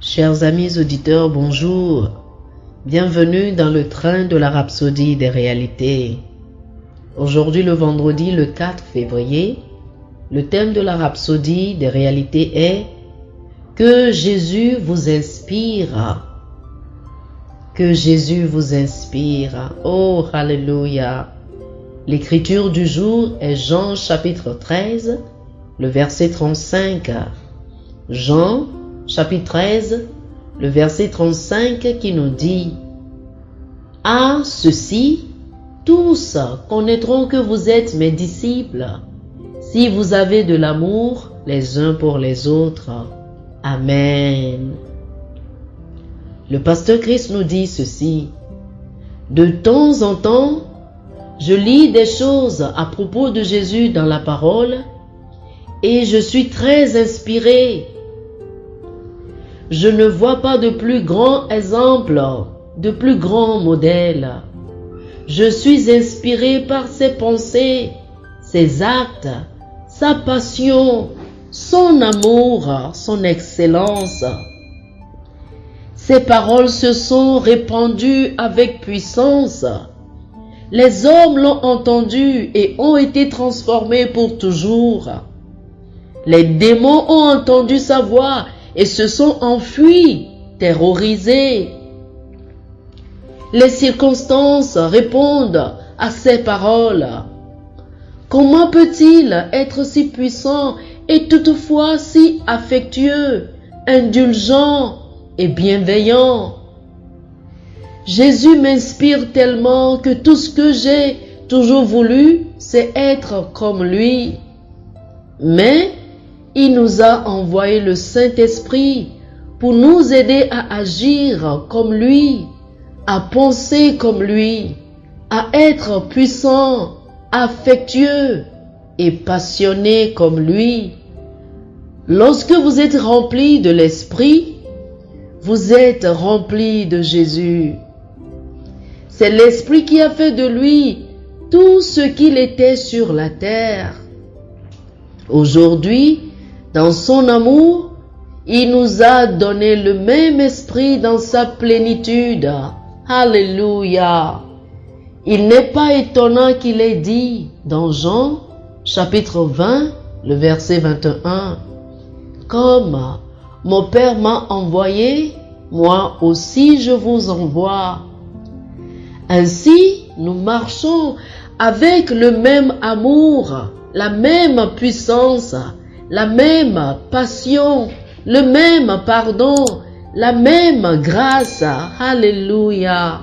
Chers amis auditeurs, bonjour. Bienvenue dans le train de la rhapsodie des réalités. Aujourd'hui, le vendredi, le 4 février, le thème de la rhapsodie des réalités est « Que Jésus vous inspire ». Que Jésus vous inspire. Oh, alléluia. L'écriture du jour est Jean chapitre 13, le verset 35. Jean chapitre 13, le verset 35 qui nous dit « À ceci, tous connaîtront que vous êtes mes disciples, si vous avez de l'amour les uns pour les autres. Amen. » Le pasteur Christ nous dit ceci. De temps en temps, je lis des choses à propos de Jésus dans la parole et je suis très inspiré. Je ne vois pas de plus grand exemple, de plus grand modèle. Je suis inspiré par ses pensées, ses actes, sa passion, son amour, son excellence. Ses paroles se sont répandues avec puissance. Les hommes l'ont entendu et ont été transformés pour toujours. Les démons ont entendu sa voix et se sont enfuis, terrorisés. Les circonstances répondent à ces paroles. Comment peut-il être si puissant et toutefois si affectueux, indulgent et bienveillant? Jésus m'inspire tellement que tout ce que j'ai toujours voulu, c'est être comme lui. Mais il nous a envoyé le Saint-Esprit pour nous aider à agir comme lui, à penser comme lui, à être puissant, affectueux et passionné comme lui. Lorsque vous êtes rempli de l'Esprit, vous êtes rempli de Jésus. C'est l'Esprit qui a fait de lui tout ce qu'il était sur la terre. Aujourd'hui, dans son amour, il nous a donné le même esprit dans sa plénitude. Alléluia. Il n'est pas étonnant qu'il ait dit dans Jean, chapitre 20, le verset 21, « Comme mon Père m'a envoyé, moi aussi je vous envoie. » Ainsi, nous marchons avec le même amour, la même puissance, la même passion, le même pardon, la même grâce. Alléluia.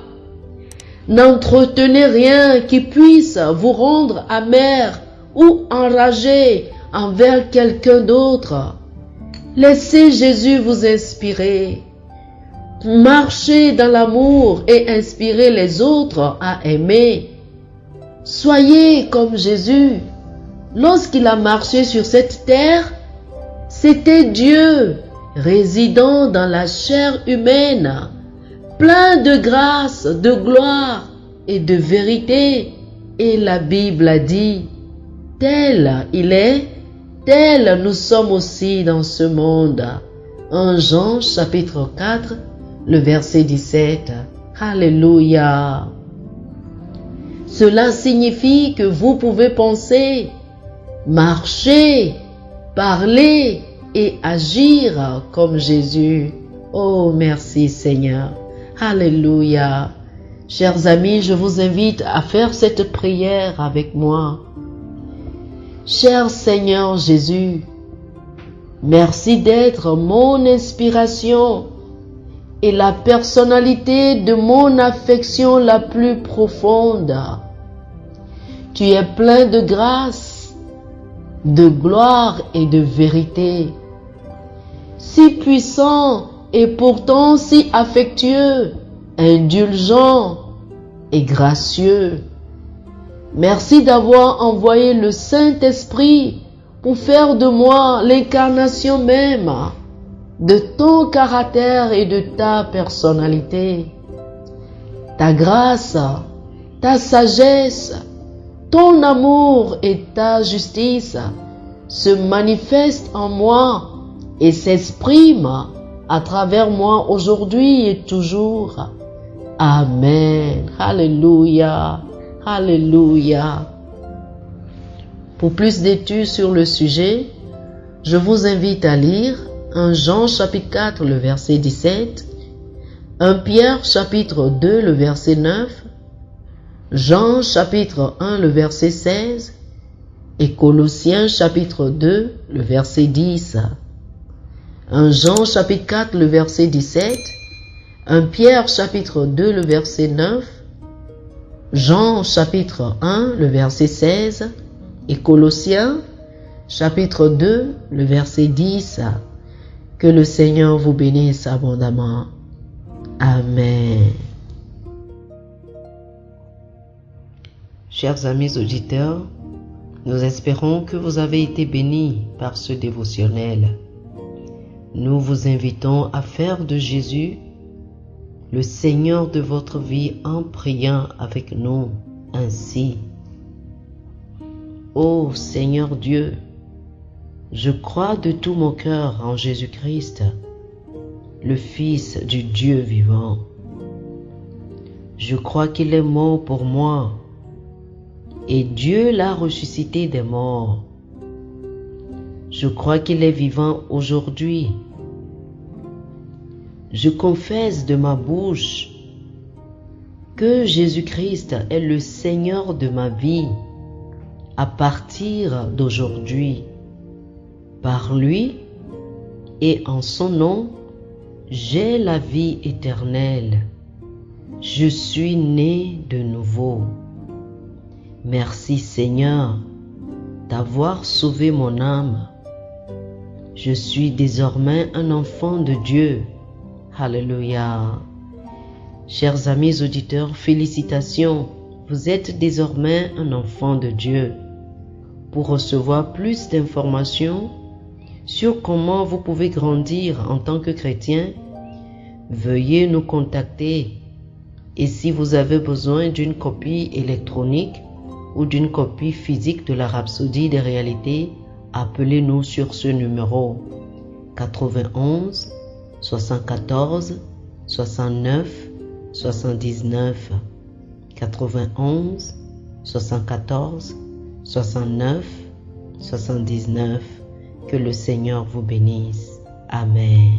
N'entretenez rien qui puisse vous rendre amer ou enragé envers quelqu'un d'autre. Laissez Jésus vous inspirer. Marchez dans l'amour et inspirez les autres à aimer. Soyez comme Jésus. Lorsqu'il a marché sur cette terre, c'était Dieu résidant dans la chair humaine, plein de grâce, de gloire et de vérité. Et la Bible a dit, tel il est, tel nous sommes aussi dans ce monde. En Jean chapitre 4, le verset 17. Alléluia. Cela signifie que vous pouvez penser, marcher, parler et agir comme Jésus. Oh, merci Seigneur. Alléluia. Chers amis, je vous invite à faire cette prière avec moi. Cher Seigneur Jésus, merci d'être mon inspiration et la personnalité de mon affection la plus profonde. Tu es plein de grâce, de gloire et de vérité. Si puissant et pourtant si affectueux, indulgent et gracieux. Merci d'avoir envoyé le Saint-Esprit pour faire de moi l'incarnation même de ton caractère et de ta personnalité. Ta grâce, ta sagesse, ton amour et ta justice se manifestent en moi et s'expriment à travers moi, aujourd'hui et toujours. Amen. Alléluia. Alléluia. Pour plus d'études sur le sujet, je vous invite à lire 1 Jean chapitre 4, le verset 17, 1 Pierre chapitre 2, le verset 9, Jean chapitre 1, le verset 16, et Colossiens chapitre 2, le verset 10. 1 Jean chapitre 4, le verset 17, 1 Pierre chapitre 2, le verset 9, Jean chapitre 1, le verset 16, et Colossiens chapitre 2, le verset 10. Que le Seigneur vous bénisse abondamment. Amen. Chers amis auditeurs, nous espérons que vous avez été bénis par ce dévotionnel. Nous vous invitons à faire de Jésus le Seigneur de votre vie en priant avec nous ainsi. Ô Seigneur Dieu, je crois de tout mon cœur en Jésus-Christ, le Fils du Dieu vivant. Je crois qu'il est mort pour moi et Dieu l'a ressuscité des morts. Je crois qu'il est vivant aujourd'hui. Je confesse de ma bouche que Jésus-Christ est le Seigneur de ma vie à partir d'aujourd'hui. Par lui et en son nom, j'ai la vie éternelle. Je suis né de nouveau. Merci Seigneur d'avoir sauvé mon âme. Je suis désormais un enfant de Dieu. Alléluia. Chers amis auditeurs, félicitations. Vous êtes désormais un enfant de Dieu. Pour recevoir plus d'informations sur comment vous pouvez grandir en tant que chrétien, veuillez nous contacter. Et si vous avez besoin d'une copie électronique ou d'une copie physique de la Rhapsodie des réalités, appelez-nous sur ce numéro 91 74 69 79 91 74 69 79. Que le Seigneur vous bénisse. Amen.